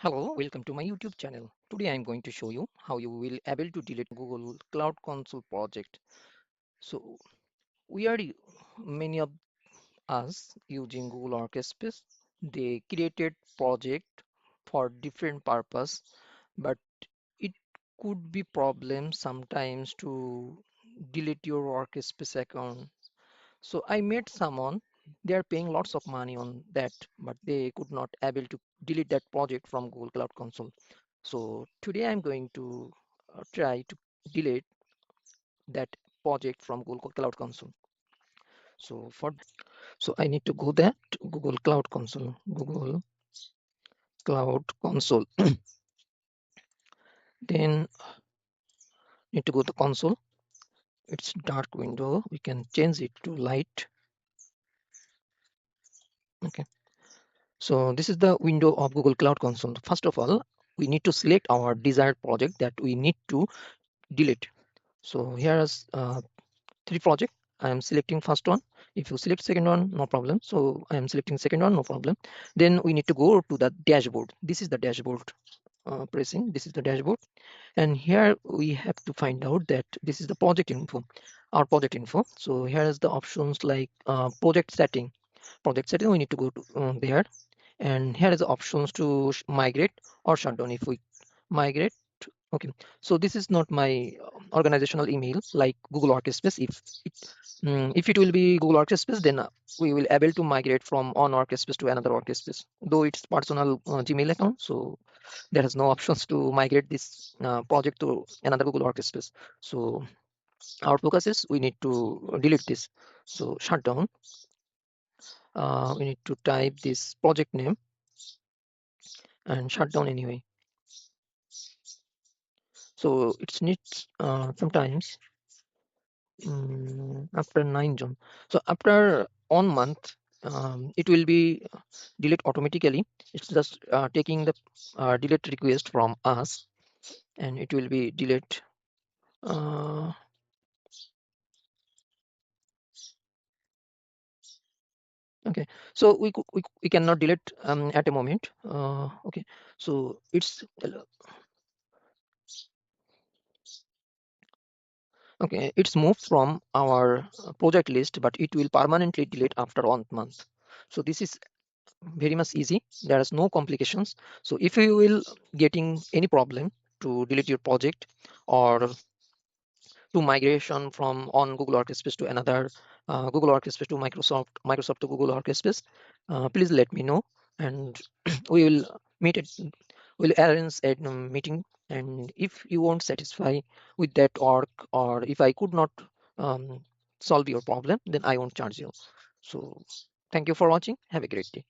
Hello, welcome to my YouTube channel. Today I am going to show you how you will able to delete Google Cloud Console project. So we are many of us using Google Workspace. They created project for different purpose, but it could be problem sometimes to delete your Workspace account. So I met someone, they are paying lots of money on that, but they could not able to delete that project from Google Cloud Console. So today I'm going to try to delete that project from Google Cloud Console. So I need to go there to Google Cloud Console, Google Cloud Console. Then need to go to console. It's dark window. We can change it to light. Okay. So this is the window of Google Cloud Console. First of all, we need to select our desired project that we need to delete. So here is three project. I am selecting first one. If you select second one, no problem. So I am selecting second one, no problem. Then we need to go to the dashboard. This is the dashboard. Pressing this is the dashboard, and here we have to find out that this is the project info, our project info. So here is the options like project setting. Project setting, we need to go to there, and here is the options to migrate or shut down. If we migrate, okay, so this is not my organizational email like Google Workspace. If it will be Google Workspace, then we will able to migrate from one workspace to another workspace. Though it's personal Gmail account, so there is no options to migrate this project to another Google Workspace. So our focus is we need to delete this. So shut down. We need to type this project name and shut down anyway. So it needs sometimes after 9 June. So after 1 month, it will be delete automatically. It's just taking the delete request from us, and it will be delete. Uh, okay, so we cannot delete at a moment. Okay, so it's okay. It's moved from our project list, but it will permanently delete after 1 month. So this is very much easy. There is no complications. So if you will getting any problem to delete your project or to migration from on Google Workspace to another Google Workspace to Microsoft to Google Workspace, please let me know, and we will meet it. We'll arrange a meeting. And if you won't satisfy with that work, or if I could not solve your problem, then I won't charge you. So thank you for watching. Have a great day.